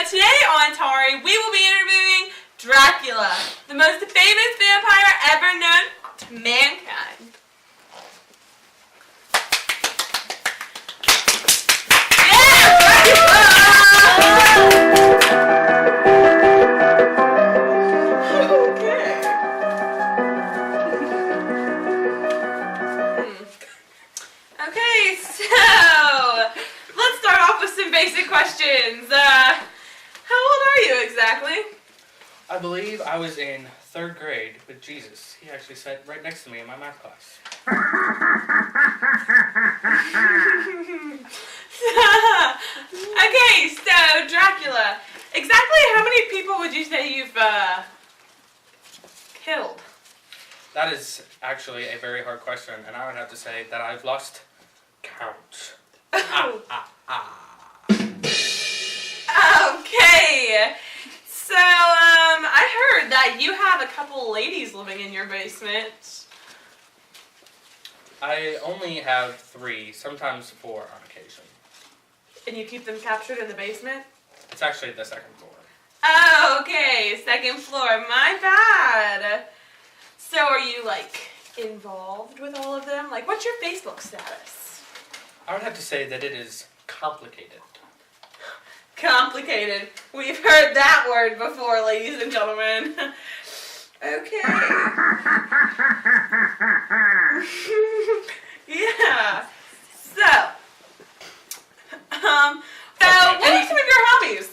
today on Tari, we will be interviewing Dracula, the most famous vampire ever known to mankind. Yeah, Okay, so let's start off with some basic questions. How old are you exactly? I believe I was in 3rd grade with Jesus. He actually sat right next to me in my math class. Okay, so Dracula, exactly how many people would you say you've killed? That is actually a very hard question, and I would have to say that I've lost count. Okay, so I heard that you have a couple ladies living in your basement. I only have 3, sometimes 4 on occasion. And you keep them captured in the basement? It's actually the 2nd floor. Oh, okay, 2nd floor, my bad. So are you, like, involved with all of them? Like, what's your Facebook status? I would have to say that it is complicated. Complicated. We've heard that word before, ladies and gentlemen. Okay. Yeah. So what are some of your hobbies?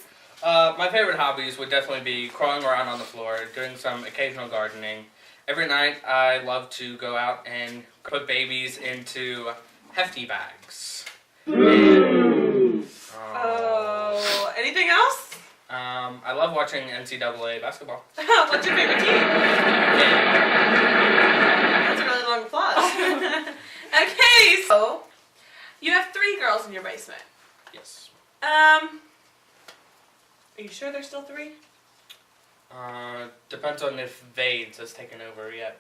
My favorite hobbies would definitely be crawling around on the floor, doing some occasional gardening. Every night I love to go out and put babies into hefty bags. Anything else? I love watching NCAA basketball. What's your favorite team? That's a really long applause. Okay, so you have 3 girls in your basement. Yes. Are you sure there's still 3? Depends on if Vades has taken over yet.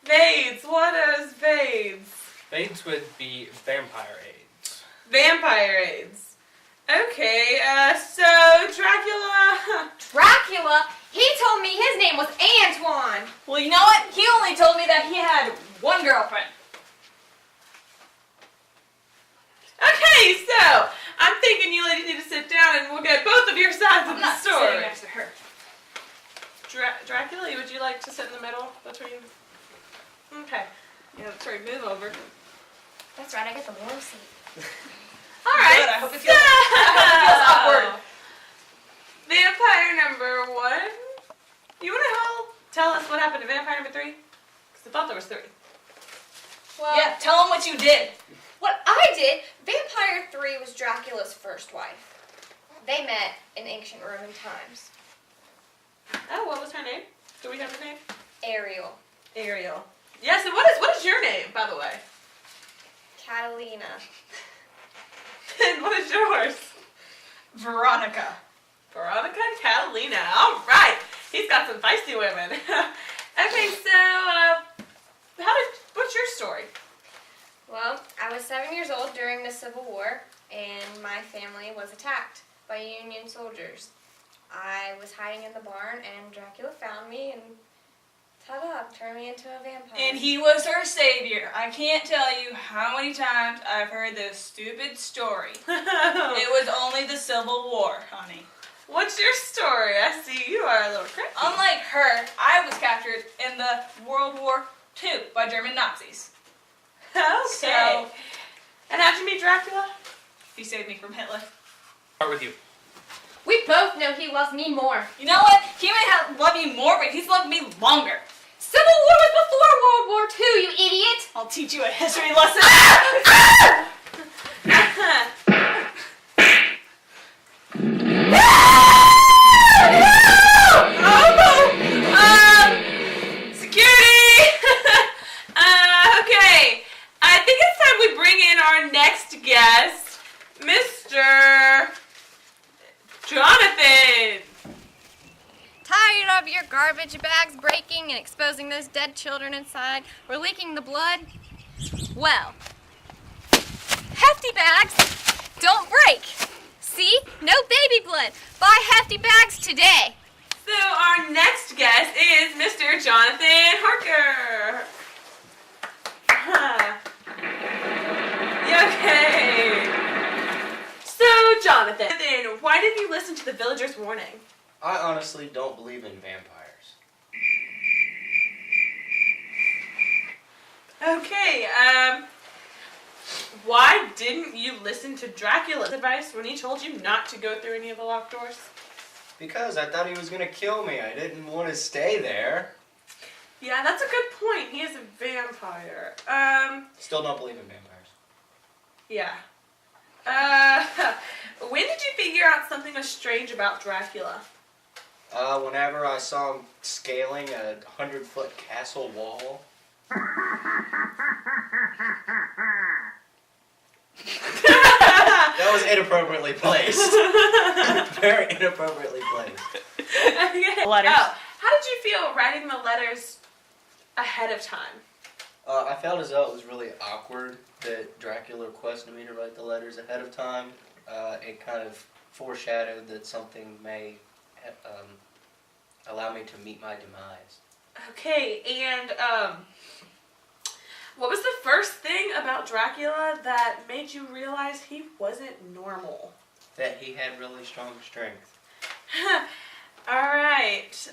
Vades. What is Vades? Vades would be vampire AIDS. Vampire AIDS. Okay, so Dracula. Dracula? He told me his name was Antoine. Well, you know what? He only told me that he had 1 girlfriend. Okay, so I'm thinking you ladies need to sit down and we'll get both of your sides of I'm the not story. sitting next to her. Dracula, would you like to sit in the middle between? Okay. Yeah, sorry, move over. That's right, I got the warm seat. All right. Good, I hope it feels awkward. Vampire number 1. You want to tell us what happened to vampire number 3? Because I thought there was 3. Well, Yeah, tell him what you did. what I did, Vampire 3 was Dracula's first wife. They met in ancient Roman times. Oh, what was her name? Do we have her name? Ariel. Ariel. Yes, and what is your name, by the way? Catalina. And what is yours? Veronica. Veronica and Catalina. All right. He's got some feisty women. Okay, so what's your story? Well, I was 7 years old during the Civil War, and my family was attacked by Union soldiers. I was hiding in the barn, and Dracula found me, and ta-da, turned me into a vampire. And he was her savior. I can't tell you how many times I've heard this stupid story. It was only the Civil War, honey. What's your story? I see you are a little crazy. Unlike her, I was captured in the World War II by German Nazis. Okay. So, And how'd you meet Dracula? he saved me from Hitler. Start with you. We both know he loves me more. You know what? He may have loved me more, but he's loved me longer. Civil War was before World War II, you idiot! I'll teach you a history lesson. Security! Okay. I think it's time we bring in our next guest, Mr. Jonathan. Tired of your garbage bags breaking and exposing those dead children inside or leaking the blood? Well, hefty bags don't break. See? No baby blood. Buy hefty bags today. So our next guest is Mr. Jonathan Harker. Okay. So Jonathan, why did you listen to the villager's warning? I honestly don't believe in vampires. Okay, why didn't you listen to Dracula's advice when he told you not to go through any of the locked doors? Because I thought he was going to kill me. I didn't want to stay there. Yeah, that's a good point. He is a vampire. Still don't believe in vampires. Yeah. When did you figure out something was strange about Dracula? Whenever I saw him scaling a 100-foot castle wall. That was inappropriately placed. Very inappropriately placed. Okay. Letters. Oh, how did you feel writing the letters ahead of time? I felt as though it was really awkward that Dracula requested me to write the letters ahead of time. It kind of foreshadowed that something may allow me to meet my demise. Okay, and what was the first thing about Dracula that made you realize he wasn't normal? That he had really strong strength. Alright,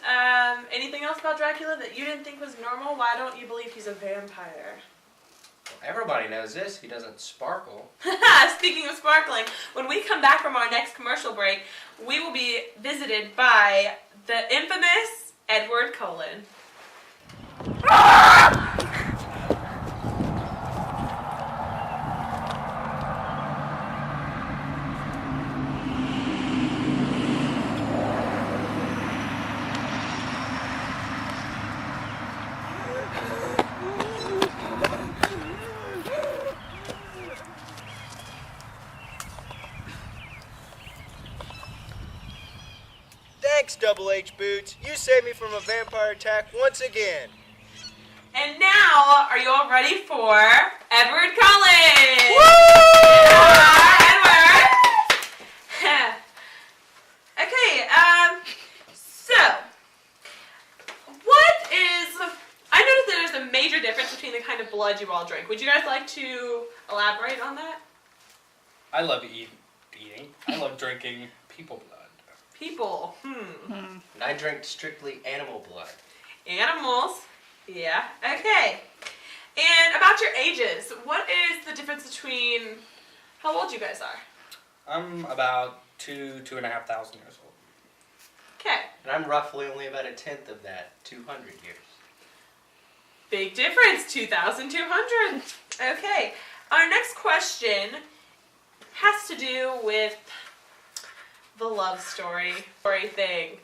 anything else about Dracula that you didn't think was normal? Why don't you believe he's a vampire? Well, everybody knows this. He doesn't sparkle. Speaking of sparkling, when we come back from our next commercial break, we will be visited by the infamous Edward Cullen. Thanks, Double H Boots. You saved me from a vampire attack once again. And now, are you all ready for Edward Cullen? Woo! Edward! Okay, so, what is, I noticed that there's a major difference between the kind of blood you all drink. Would you guys like to elaborate on that? I love eating. I love drinking people blood. People, And I drink strictly animal blood. Animals. Yeah. Okay. And about your ages, what is the difference between how old you guys are? I'm about 2,500 years old. Okay. And I'm roughly only about a tenth of that, 200 years. Big difference, 2,200. Okay. Our next question has to do with the love story thing.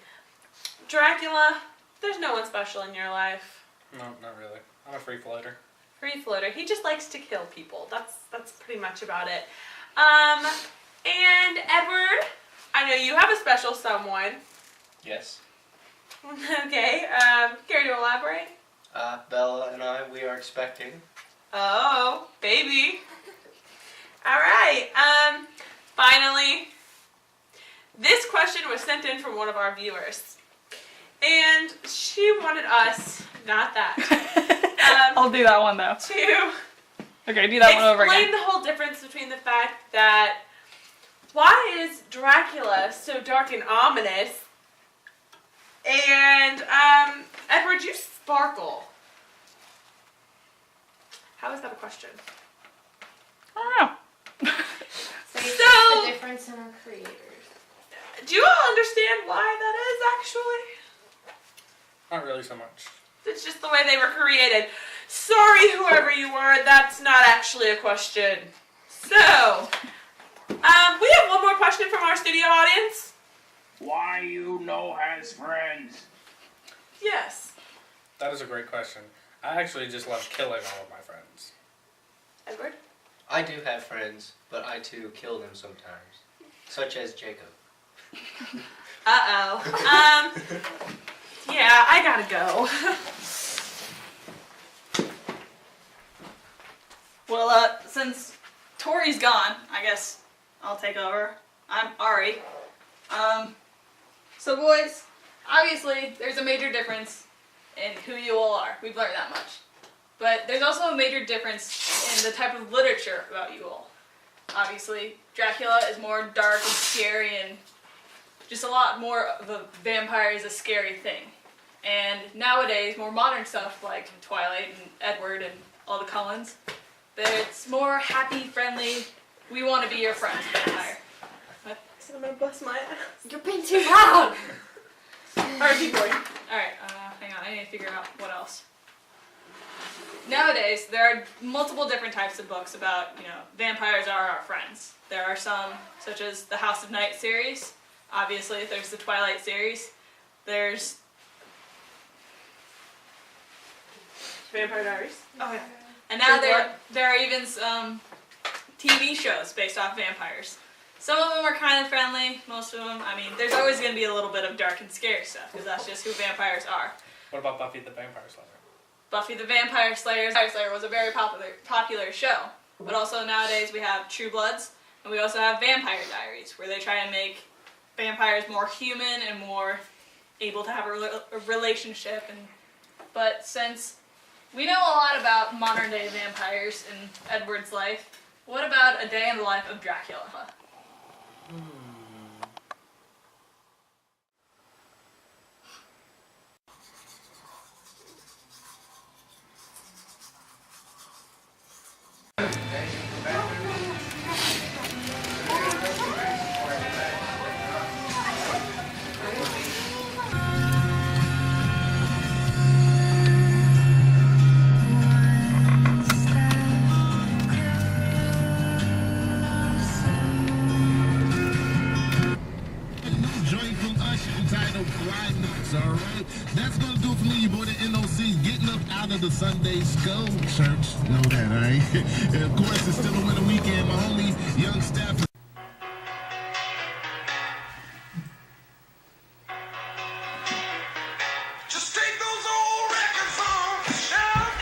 Dracula, there's no one special in your life. No, not really. I'm a free floater. Free floater. He just likes to kill people. That's pretty much about it. And Edward, I know you have a special someone. Yes. Okay. Care to elaborate? Bella and I, we are expecting. Oh, baby. All right. Finally, this question was sent in from one of our viewers, and she wanted us, not that, I'll do that one though. to Okay, do that one over explain again. the whole difference between the fact that why is Dracula so dark and ominous, and Edward, you sparkle. How is that a question? I don't know. So it's So- just the difference in our creators. Do you all understand why that is, actually? Not really so much. It's just the way they were created. Sorry, whoever you were, that's not actually a question. So, we have one more question from our studio audience. Why you know has friends? Yes. That is a great question. I actually just love killing all of my friends. Edward? I do have friends, but I too kill them sometimes. Such as Jacob. Uh-oh. Yeah, I gotta go. Well, since Tori's gone, I guess I'll take over. I'm Ari. So boys, obviously there's a major difference in who you all are. We've learned that much. But there's also a major difference in the type of literature about you all. Obviously, Dracula is more dark and scary and just a lot more of a vampire is a scary thing. And nowadays, more modern stuff like Twilight and Edward and all the Cullens, it's more happy, friendly, we want to be your friends vampire. I said I'm gonna bust my ass. You're being too loud! Alright, keep going. Alright, hang on, I need to figure out what else. Nowadays, there are multiple different types of books about, vampires are our friends. There are some, such as the House of Night series. Obviously, there's the Twilight series. There's... Vampire Diaries. Oh yeah. And now there are even some TV shows based off vampires. Some of them are kind of friendly, most of them, there's always going to be a little bit of dark and scary stuff, because that's just who vampires are. What about Buffy the Vampire Slayer? Buffy the Vampire Slayer was a very popular show. But also nowadays we have True Bloods, and we also have Vampire Diaries, where they try to make vampires more human and more able to have a relationship. But since we know a lot about modern day vampires in Edward's life, what about a day in the life of Dracula? Alright, that's gonna do it for me, your boy the NOC, getting up out of the Sunday school church. Know that, alright? And of course, it's still a winter weekend, my homie, Young Staff. Just take those old records off the shelf.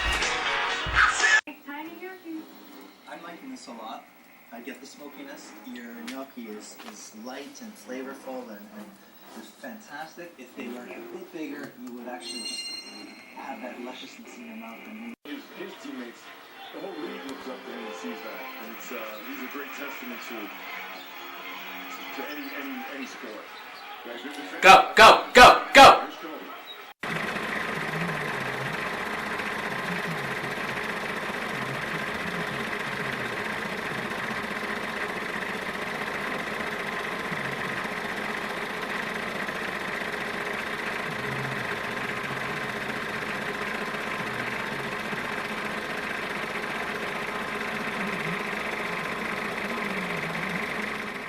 I'm liking this a lot. I get the smokiness. Your gnocchi is light and flavorful and it's fantastic. If they were a bit bigger, you would actually just have that lusciousness in your mouth. And his teammates, the whole league looks up to him and sees that, and it's he's a great testament to any sport. Go, go, go, go!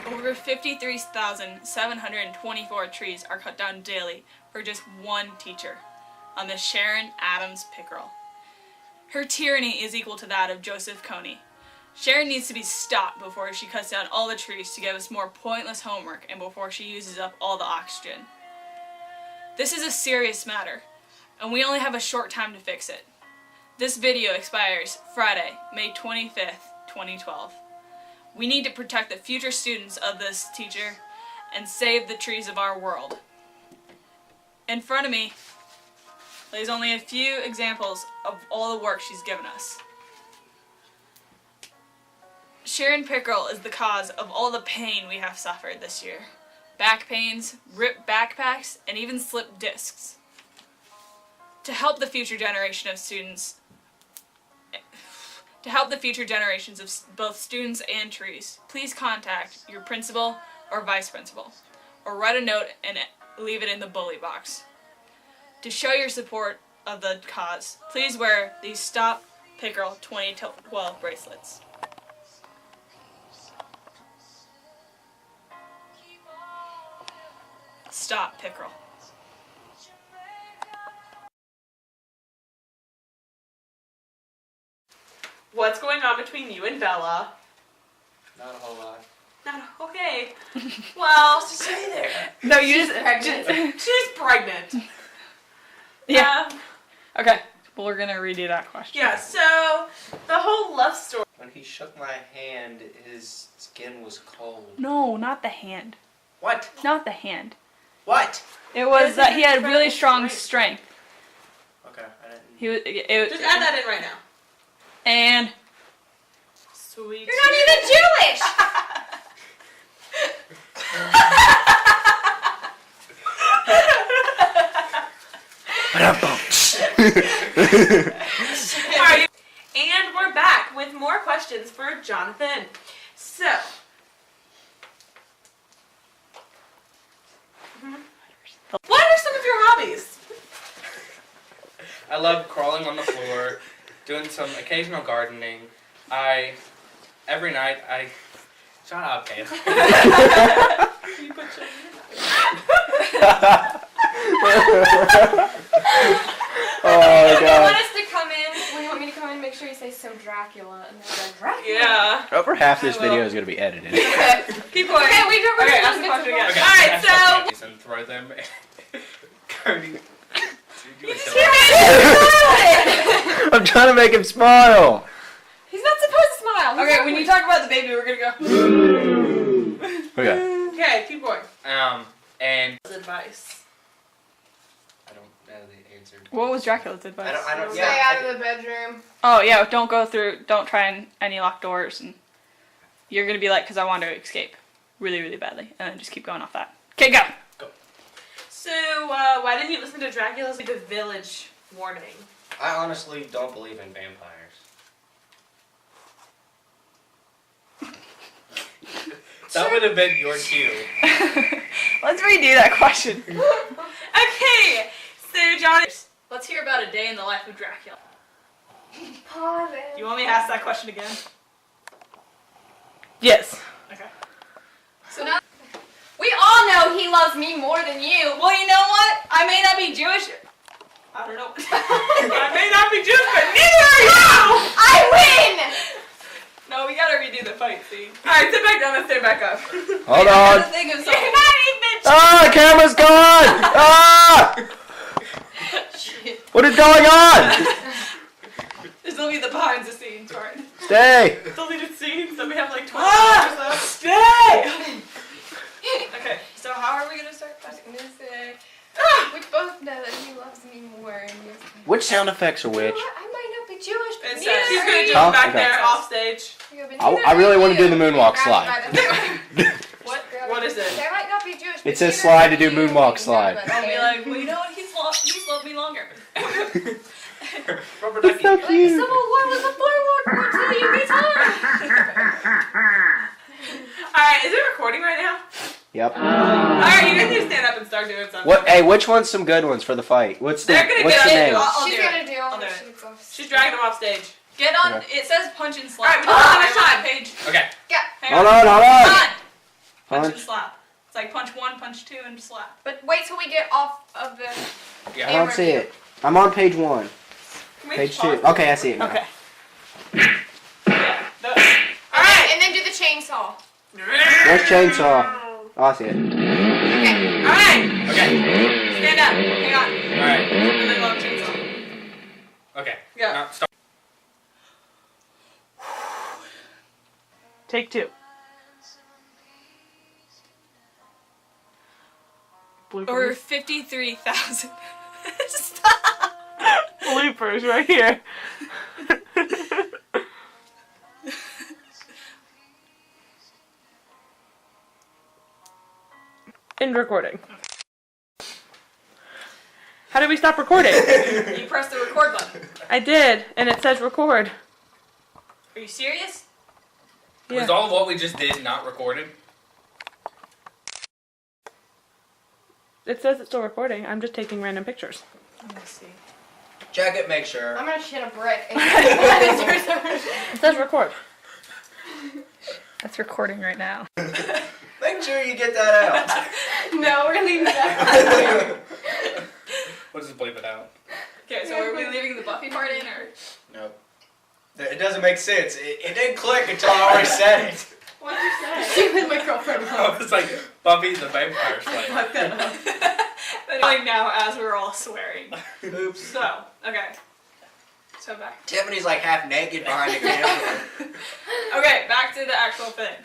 Over 53,724 trees are cut down daily for just one teacher, on the Sharon Adams Pickrell. Her tyranny is equal to that of Joseph Kony. Sharon needs to be stopped before she cuts down all the trees to give us more pointless homework and before she uses up all the oxygen. This is a serious matter, and we only have a short time to fix it. This video expires Friday, May 25th, 2012. We need to protect the future students of this teacher and save the trees of our world. In front of me lays only a few examples of all the work she's given us. Sharon Pickrell is the cause of all the pain we have suffered this year. Back pains, ripped backpacks, and even slipped discs. To help the future generation of students, of both students and trees, please contact your principal or vice principal, or write a note and leave it in the bully box. To show your support of the cause, please wear these Stop Pickrell 2012 bracelets. Stop Pickrell. What's going on between you and Bella? Not a whole lot. Okay. Well, Stay there. no, she's pregnant. Yeah. Okay, well, we're gonna redo that question. Yeah, so the whole love story. When he shook my hand, his skin was cold. No, not the hand. What? Not the hand. What? It was that he had really strong strength. Okay, I didn't. He was. Just add that in right now. And Sweet. You're not even Jewish! Alright. And we're back with more questions for Jonathan. So, what are some of your hobbies? I love crawling on the floor, doing some occasional gardening. Every night shut up, Kayla. You put your When you God. want us to come in, when you want me to come in, make sure you say "So Dracula," and they're like, "Dracula." Yeah. Over half this I will. video is going to be edited. Okay. Keep going. Okay, we do. Okay, ask the question again. Okay, Alright, so. and throw them. Cody. I'm trying to make him smile. He's not supposed to smile. Okay, when you talk about the baby, we're gonna go. Okay. Okay, keep going. And Advice. I don't know the answer. what was Dracula's advice? I don't. Stay Yeah. out of the bedroom. Oh yeah, don't try any locked doors, and you're gonna be like, because I want to escape, really, really badly, and then just keep going off that. Okay, go. So, why didn't you listen to Dracula's The Village warning? I honestly don't believe in vampires. that would have been your cue. Let's redo that question. Okay, so John, Let's hear about a day in the life of Dracula. Pause Do it. you want me to ask that question again? Yes. Okay. So now, we all know he loves me more than you. Well, you know what? I may not be Jewish. I don't know. I may not be Jewish, but neither are you! I win! No, we gotta redo the fight scene. Alright, sit back down and stand back up. Hold I on. gotta think of You're something. not even Ah, the camera's gone! Ah! What is going on? This will be the behind the scenes part. Stay. deleted scenes that we have like 12 Ah! hours left. Stay! Okay, so how are we gonna start? I was gonna say, we both know that he loves me more. And you're like, Which sound effects are you know which? what? I might not be Jewish, but She's neither gonna are do you. it Huh? back Okay. there off stage. I really want to do the moonwalk slide. What is it? They might not be Jewish. It says slide to do moonwalk slide. I'll be like, well, you know what? He's loved me longer. Rubber That's ducky. so cute. Civil War was a forward war till you retire. Alright, is it recording right now? Yep. Alright, you guys need to stand up and start doing something. What? Hey, which one's some good ones for the fight? What's the They're gonna what's get the it. name? I'll She's do gonna it. do all I'll do the it. shit off. She's dragging them off stage. Get on. Okay. It says punch and slap. Alright, we don't have much I'm on time. Page. Okay. Hang Hold on, hold on. Punch and Punch. slap. It's like punch 1, punch 2, and slap. But wait till we get off of the. Yeah. I don't see it. I'm on page 1. Can we Page pause 2. Okay, I see it now. Okay. Alright! And then do the chainsaw. There's chainsaw. Oh, I see it. Okay. Alright! Okay. Stand up. Hang on. Alright. And then we'll have chainsaw. Okay. Go. Now, stop. Take 2. Over 53,000. Stop. Bloopers right here. End recording. How did we stop recording? You press the record button. I did, and it says record. Are you serious? Was all of what we just did not recorded? It says it's still recording. I'm just taking random pictures. Let me see. Check it, make sure. I'm gonna shit a brick. It says record. That's recording right now. Make sure you get that No, we're leaving that. We'll just bleep it out. Okay, so are we leaving the Buffy part in, or? out. Nope. It doesn't make sense. It didn't click until I already said it. What did you say? She was my girlfriend. I was like, Buffy the Vampire Slayer. But like now, as we're all swearing. Oops. So, okay. So back. Tiffany's like half naked behind the camera. Okay, back to the actual thing.